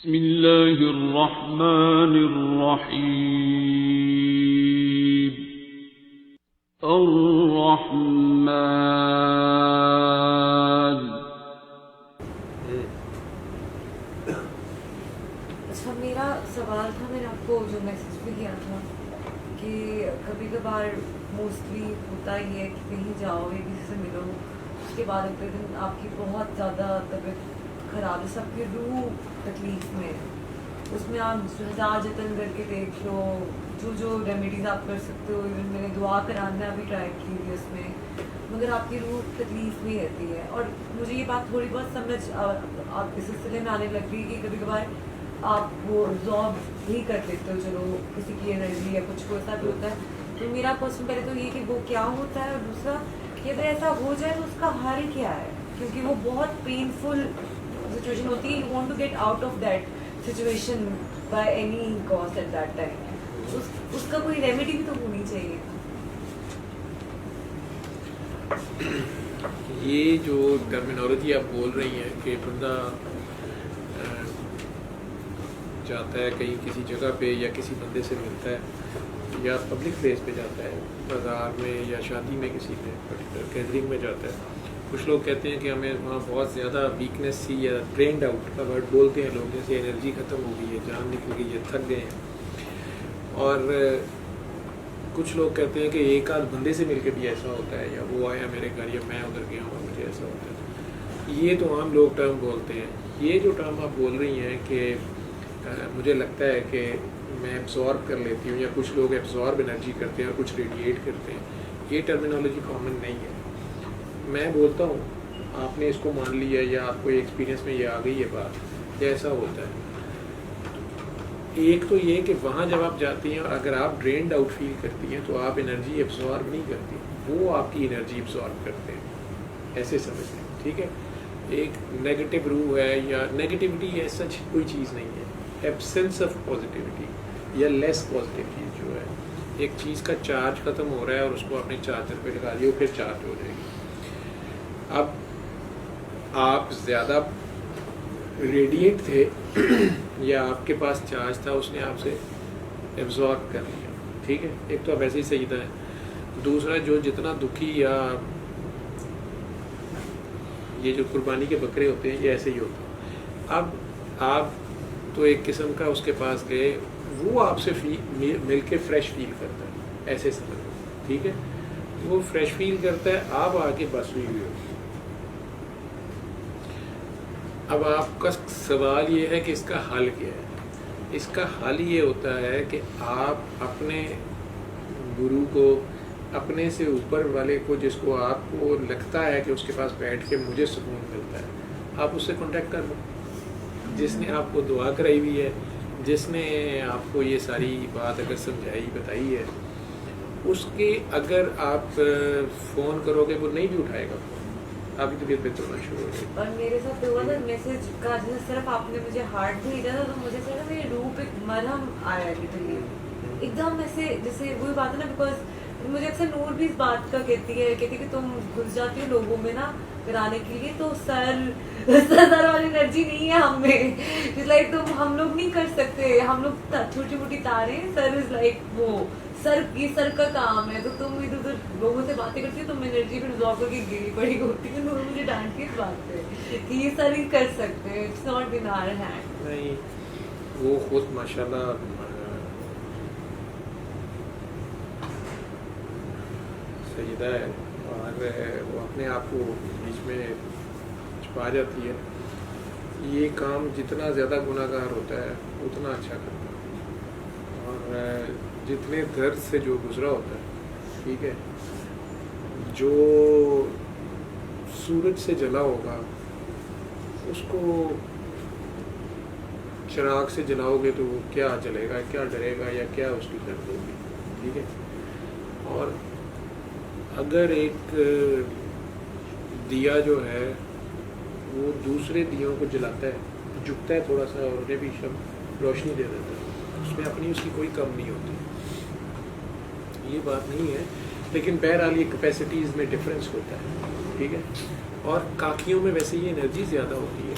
बिस्मिल्लाहिर्रहमानिर्रहीम। अर्रहमान। अच्छा, मेरा सवाल था, मैंने आपको जो मैसेज भी किया था कि कभी कभार मोस्टली होता ही है कि कहीं जाओ या किसी से मिलो, उसके बाद अगले दिन आपकी बहुत ज़्यादा तबीयत ख़राब है, सबकी रूह तकलीफ में है। उसमें आप हज़ार जतन करके देख लो, जो रेमेडीज़ आप कर सकते हो, इवन मैंने दुआ कराना भी ट्राई की थी उसमें, मगर आपकी रूह तकलीफ में रहती है। और मुझे ये बात थोड़ी बहुत समझ आप इस सिलसिले में आने लग गई कि कभी कभार आप वो एब्जॉर्ब ही कर लेते हो, चलो किसी की एनर्जी या कुछ को ऐसा भी होता है। तो मेरा क्वेश्चन पहले तो ये कि वो क्या होता है, और दूसरा कि अगर ऐसा हो जाए तो उसका हल क्या है, क्योंकि वो बहुत पेनफुल सिचुएशन होती है। You want to get out of that situation by any cost at that time. उसका कोई रेमेडी भी तो होनी चाहिए। ये जो टर्मिनोलॉजी आप बोल रही हैं कि बंदा जाता है कहीं किसी जगह पे या किसी बंदे से मिलता है या पब्लिक प्लेस पे जाता है, बाज़ार में या शादी में किसी पे पर्टिकुलर गैदरिंग में जाता है, कुछ लोग कहते हैं कि हमें वहाँ बहुत ज़्यादा वीकनेस सी या ड्रेन्ड आउट का वर्ड बोलते हैं लोग, जैसे एनर्जी ख़त्म हो गई है, जान निकल गई है, थक गए हैं। और कुछ लोग कहते हैं कि एक आध बंदे से मिलके भी ऐसा होता है, या वो आया मेरे घर या मैं उधर गया हूँ मुझे ऐसा होता है। ये तो आम लोग टर्म बोलते हैं। ये जो टर्म आप बोल रही हैं कि मुझे लगता है कि मैं एब्जॉर्ब कर लेती हूँ या कुछ लोग एब्जॉर्ब एनर्जी करते हैं और कुछ रेडिएट करते हैं, ये टर्मिनोलॉजी कॉमन नहीं है। मैं बोलता हूँ आपने इसको मान लिया या आपको एक्सपीरियंस में ये आ गई है बात, ऐसा होता है। एक तो ये कि वहाँ जब आप जाती हैं और अगर आप ड्रेन्ड आउट फील करती हैं तो आप एनर्जी एब्जॉर्ब नहीं करती, वो आपकी एनर्जी एब्जॉर्ब करते हैं, ऐसे समझते हैं। ठीक है, एक नेगेटिव रूह है या नेगेटिविटी है, सच कोई चीज़ नहीं है। एब्सेंस ऑफ पॉजिटिविटी या लेस पॉजिटिव चीज़ जो है, एक चीज़ का चार्ज ख़त्म हो रहा है और उसको आपने चार्जर पे लगा दिया, फिर चार्ज हो जाएगी। अब आप ज़्यादा रेडिएट थे या आपके पास चार्ज था, उसने आपसे एब्जॉर्ब कर लिया। ठीक है, एक तो आप ऐसे ही सहीदा है। दूसरा, जो जितना दुखी या ये जो कुर्बानी के बकरे होते हैं, ये ऐसे ही होता है। अब आप तो एक किस्म का उसके पास गए, वो आपसे मिल के फ्रेश फील करता है, ऐसे समझ लो। ठीक है, वो फ्रेश फील करता है, आप आके बस हुई हुई हो। अब आपका सवाल ये है कि इसका हल क्या है। इसका हल ये होता है कि आप अपने गुरु को, अपने से ऊपर वाले को, जिसको आपको लगता है कि उसके पास बैठ के मुझे सुकून मिलता है, आप उससे कांटेक्ट कर लो, जिसने आपको दुआ कराई हुई है, जिसने आपको ये सारी बात अगर समझाई बताई है, उसके अगर आप फ़ोन करोगे वो नहीं भी उठाएगा, आपकी तबीयत बेहतर होना शुरू हो जाएगी। और मेरे साथ तो हुआ था मैसेज का, जैसे सिर्फ आपने मुझे हार्ट भेजा था तो मुझे लगा मेरे रूह पे मरहम आया लिटरली एकदम ऐसे, जैसे वही बात है ना, बिकॉज मुझे अक्सर नूर भी इस बात का कहती है कि तुम घुस जाती हो लोगों में ना कराने के लिए, तो सर वाली एनर्जी नहीं है हम में। इट्स लाइक तुम, हम लोग नहीं कर सकते, हम लोग छोटी मोटी तारे, सर इज लाइक वो ये सर का काम है। तो तुम इधर उधर लोगों से बातें करती हो, तुम एनर्जी भी रिजॉल्व करके गिरी पड़ी होती है। लोग मुझे डांटती इस बात पे कि ये सर ही कर सकते हैं, it's not in our hand. नहीं, वो खुद माशाल्लाह सईदा है और वो अपने आप को बीच में छुपा जाती है। ये काम जितना ज़्यादा गुनाहगार होता है उतना अच्छा करता है, और जितने दर्द से जो गुजरा होता है, ठीक है, जो सूरज से जला होगा उसको चिराग से जलाओगे तो वो क्या जलेगा, क्या डरेगा या क्या उसकी दर्द होगी। ठीक है, और अगर एक दिया जो है वो दूसरे दियों को जलाता है, झुकता है थोड़ा सा और उन्हें भी रोशनी दे देता है, उसमें अपनी उसकी कोई कम नहीं होती। ये बात नहीं है, लेकिन बहरहाल ये कैपेसिटीज़ में डिफरेंस होता है। ठीक है, और काकियों में वैसे ही एनर्जी ज़्यादा होती है,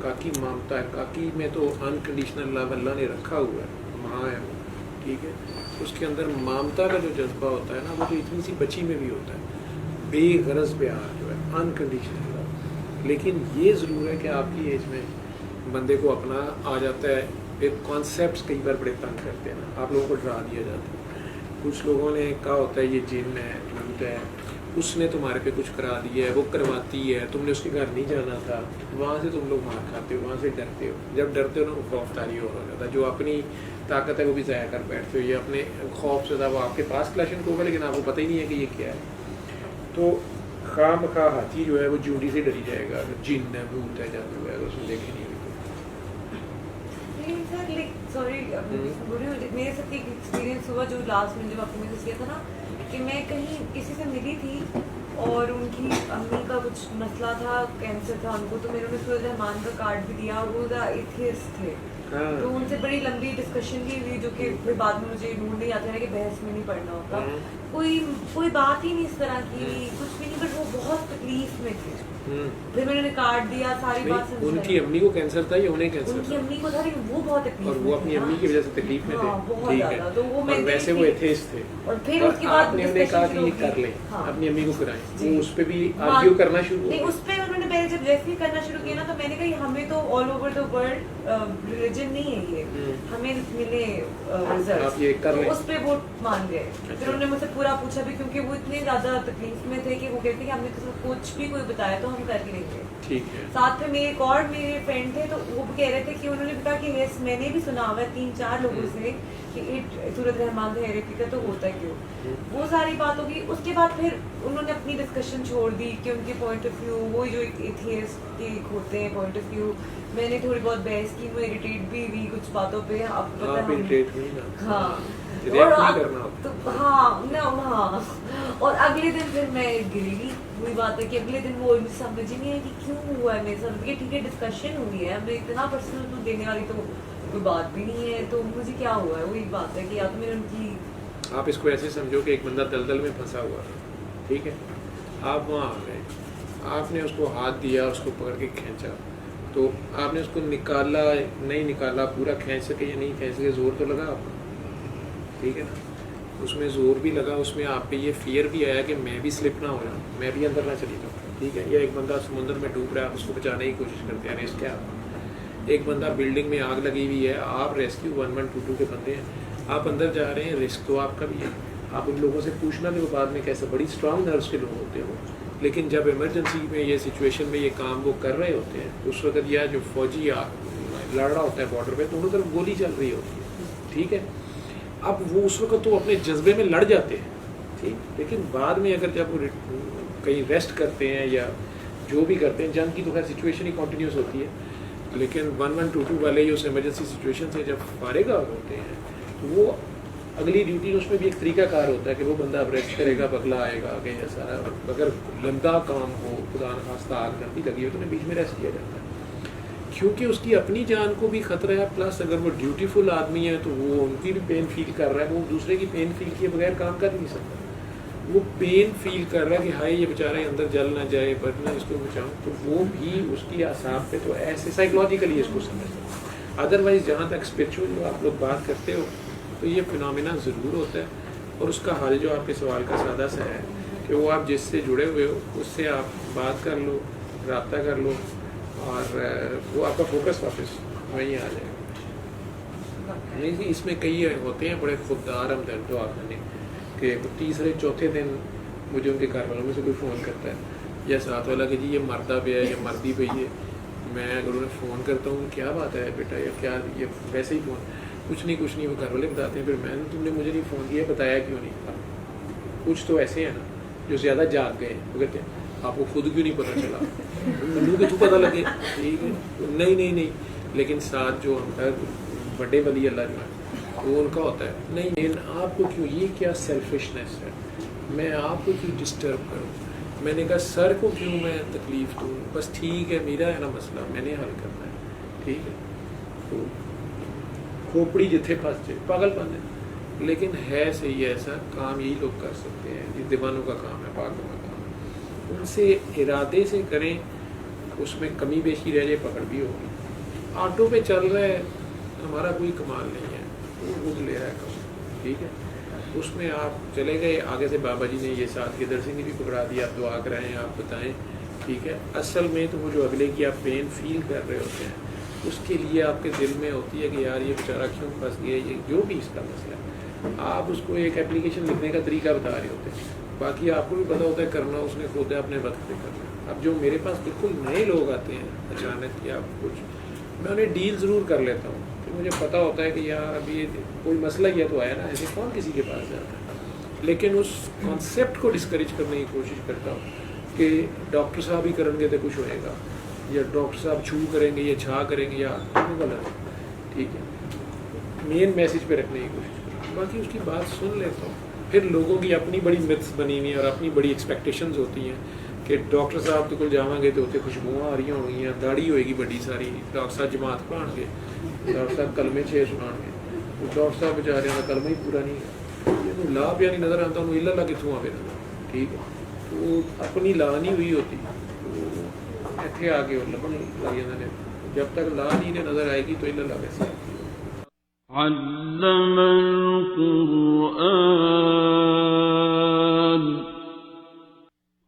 काकी मामता है, काकी में तो अनकंडीशनल लव अल्लाह ने रखा हुआ है, माँ है वो, ठीक है। उसके अंदर ममता का जो जज्बा होता है ना, वो तो इतनी सी बच्ची में भी होता है, बेगरज प्यार जो है, अनकंडीशनल लव। लेकिन ये ज़रूर है कि आपकी एज में बंदे को अपना आ जाता है, एक कॉन्सेप्ट कई बार बड़े तंग करते हैं ना, आप लोगों को डरा दिया जाता है। कुछ लोगों ने कहा होता है ये जिन है, भूत है, उसने तुम्हारे पे कुछ करा दिया है, वो करवाती है, तुमने उसके घर नहीं जाना था, वहाँ से तुम लोग मार खाते हो, वहाँ से डरते हो। जब डरते हो ना, वो खौफदारी हो जाता है, जो अपनी ताकत है वो भी ज़ाया कर बैठते हो। ये अपने खौफ से था, वो आपके पास क्लैशन को होगा लेकिन आपको पता ही नहीं है कि ये क्या है। तो खामखा हाथी जो है वो जूडी से डरी जाएगा, जिन है, भूत है, जादू है, उसमें देखे नहीं। सॉरी मेरे साथ एक एक्सपीरियंस हुआ जो लास्ट में जब आपने मैसेज किया था ना, कि मैं कहीं किसी से मिली थी और उनकी अम्मी का कुछ मसला था, कैंसर था उनको, तो मैंने उन्हें सूरज रहमान का कार्ड भी दिया और वो एथियस्ट थे। तो उनसे बड़ी लंबी डिस्कशन भी हुई, जो कि फिर बाद में मुझे मूड नहीं आता है कि बहस में नहीं पढ़ना होता, कोई बात ही नहीं इस तरह की, कुछ भी नहीं, बट वो बहुत तकलीफ में थे। फिर मैंने उन्हें कार्ड दिया, सारी बात समझाई। उनकी अम्मी को कैंसर था या उन्हें कैंसर? उनकी अम्मी को था, लेकिन वो बहुत तकलीफ और वो अपनी अम्मी की वजह से तकलीफ में थे, बहुत ठीक ज्यादा। है। तो वो और वैसे वो एथेइस्ट थे, और फिर उसके बाद आपने उन्हें कहा कि ये कर ले, अपनी अम्मी को कराएं, वो उस पे भी आर्ग्यू करना शुरू नहीं, उस पे उन्होंने पहले जब जैसे ही करना शुरू किया ना, तो मैंने कहा हमें तो all over the world religion नहीं है ये, हमें मिले रिजल्ट, आप ये कर लें। उस पे वो मान गए। फिर उन्होंने मुझसे पूरा पूछा भी, क्योंकि वो इतने ज्यादा तकलीफ में थे कि वो कहते कि हमने तो कुछ भी कोई बताया तो हम कर लेंगे, ठीक है। साथ में मेरे एक और मेरे फ्रेंड थे, तो वो भी कह रहे थे कि उन्होंने कहा कि यस, मैंने भी सुना हुआ है 3-4 लोगों से कि सूरज रहमान थेरेपी का तो होता क्यों, वो सारी बात होगी। उसके बाद फिर उन्होंने अपनी डिस्कशन छोड़ दी कि उनके पॉइंट ऑफ व्यू, वो जो एथियस्ट के होते हैं पॉइंट ऑफ व्यू, मैंने थोड़ी बहुत बहस की, वो इरिटेट भी हुई कुछ बातों पे। अब पता है हाँ, और अगले दिन फिर मैं गिरी। वही बात है कि अगले दिन वो समझ ही नहीं है कि क्यों हुआ है मेरे साथ। ठीक है, डिस्कशन हुई है, मैं इतना पर्सनल तो देने वाली तो कोई बात भी नहीं है, तो मुझे क्या हुआ है? वही बात है कि या तो मैंने उनकी, आप इसको ऐसे समझो कि एक बंदा दलदल में फंसा हुआ है, ठीक है, आप वहाँ आ गए, आपने उसको हाथ दिया, उसको पकड़ के खींचा, तो आपने उसको निकाला नहीं निकाला, पूरा खींच सके या नहीं खींच सके, जोर तो लगा आपको, ठीक है ना, उसमें जोर भी लगा, उसमें आप पे ये फियर भी आया कि मैं भी स्लिप ना हो जाऊँ, मैं भी अंदर ना चली जाऊँ, ठीक है। या एक बंदा समुद्र में डूब रहा है, आप उसको बचाने की कोशिश करते हैं, रेस्क्यू क्या। एक बंदा बिल्डिंग में आग लगी हुई है, आप रेस्क्यू 1122 के बंदे हैं, आप अंदर जा रहे हैं, रिस्क तो आपका भी है। आप उन लोगों से पूछना कि वो बाद में कैसे, बड़ी स्ट्रॉन्ग नर्व्स के लोग होते हैं, लेकिन जब इमरजेंसी में ये सिचुएशन में ये काम वो कर रहे होते हैं, उस वक्त या जो फौजी लड़ रहा होता है बॉर्डर पे, दोनों तरफ गोली चल रही होती है, ठीक है। अब वो उस वक्त तो अपने जज्बे में लड़ जाते हैं, ठीक, लेकिन बाद में अगर जब वो कहीं रेस्ट करते हैं या जो भी करते हैं, जंग की तो खैर सिचुएशन ही कॉन्टीन्यूस होती है, लेकिन 1122 वाले जो उस इमरजेंसी सिचुएशन से जब फारिग होते हैं, तो वो अगली ड्यूटी, उसमें भी एक तरीकाकार होता है कि वो बंदा अब रेस्ट करेगा, बगला आएगा आगे, या सारा अगर लंबा काम हो, खुदा न खास्ता आग नदी लगी हो, तो उन्हें बीच में रेस्ट किया जाता है, क्योंकि उसकी अपनी जान को भी खतरा है, प्लस अगर वो ड्यूटीफुल आदमी है तो वो उनकी भी पेन फील कर रहा है, वो दूसरे की पेन फील किए बगैर काम कर नहीं सकता, वो पेन फील कर रहा है कि हाय ये बेचारा अंदर जल ना जाए, पर मैं इसको बचाऊँ, तो वो भी उसकी आसाब पे तो ऐसे साइकोलॉजिकली इसको समझता है। अदरवाइज जहाँ तक स्पिरिचुअल जो आप लोग बात करते हो, तो ये फिनोमिना ज़रूर होता है, और उसका हल जो आपके सवाल का सादा सा है कि वो आप जिससे जुड़े हुए हो उससे आप बात कर लो, रब्ता कर लो, और वो आपका फोकस वापस वहीं आ जाएगा। नहीं, इसमें कई होते हैं बड़े खुददार हमदर्द, आपने कि तीसरे चौथे दिन मुझे उनके घर वालों में से कोई फ़ोन करता है या साथ वाला कि जी ये मरदा पे है या मर्दी पे है, मैं अगर उन्हें फ़ोन करता हूँ क्या बात है बेटा, या क्या ये वैसे ही फ़ोन, कुछ नहीं वो घर वाले बताते हैं, फिर मैंने तुमने मुझे नहीं फ़ोन किया, बताया क्यों नहीं था। कुछ तो ऐसे हैं ना जो ज़्यादा जाग गए, वो कहते हैं आपको खुद क्यों नहीं पता चला, मुझे तो पता लगे, ठीक है, नहीं, लेकिन साथ जो हमदर्द बड़े वली अल्लाह जो है वो उनका होता है, नहीं आपको क्यों, ये क्या सेल्फिशनेस है, मैं आपको क्यों डिस्टर्ब करूँ, मैंने कहा सर को क्यों मैं तकलीफ़ दूँ, बस ठीक है मेरा है ना मसला, मैंने हल करना है, ठीक है। तो खोपड़ी जिथे फंस जाए, पागलपन है, लेकिन है सही ऐसा काम यही लोग कर सकते हैं, ये दीवानों का काम है, पागलों का काम है, उनसे इरादे से करें, उसमें कमी बेशी रह जाए पकड़ भी होगी। ऑटो पे चल रहा है, हमारा कोई कमाल नहीं है, वो खुद ले रहा है कम, ठीक है। उसमें आप चले गए, आगे से बाबा जी ने ये साथ के दर्शी ने भी पकड़ा दिया, आप दुआ कराएं, आप बताएं, ठीक है। असल में तो वो जो अगले की आप पेन फील कर रहे होते हैं, उसके लिए आपके दिल में होती है कि यार ये बेचारा क्यों फंस गया, ये जो भी इसका मसला है, आप उसको एक एप्लीकेशन लिखने का तरीका बता रहे होते हैं, बाकी आपको भी पता होता है करना उसने खुद है, अपने वक्त पे करना। अब जो मेरे पास बिल्कुल नए लोग आते हैं अचानक या कुछ, मैं उन्हें डील ज़रूर कर लेता हूँ, तो मुझे पता होता है कि यार अभी कोई मसला ही है तो आया ना, ऐसे कौन किसी के पास जाता है। लेकिन उस कॉन्सेप्ट को डिस्करेज करने की कोशिश करता हूँ कि डॉक्टर साहब ही करेंगे तो कुछ होएगा, या डॉक्टर साहब छू करेंगे या छा करेंगे, या गलत, ठीक है। मेन मैसेज पे रखने की कोशिश करता हूँ, बाकी उसकी बात सुन लेता हूँ। फिर लोगों की अपनी बड़ी मिथ्स बनी हुई हैं और अपनी बड़ी एक्सपेक्टेशंस होती हैं कि डॉक्टर साहब तो कुछ जावांगे तो उत्थे खुशबुआं आ रही होंगी, दाढ़ी होएगी बड़ी सारी, डॉक्टर साहब जमात पढ़ाएंगे, डॉक्टर साहब कलमे 6 सुनाएंगे, डॉक्टर साहब बेचारे का कलमा ही पूरा नहीं है, तो ला पिया नहीं नज़र आता, उन्होंने इल्ला कितों आवे नज़र, ठीक है। तो अपनी ला नहीं हुई होती, तो इतने आके और लभन लग जाते हैं, जब तक ला नहीं ने नज़र आएगी तो इल्ला कैसे आती है।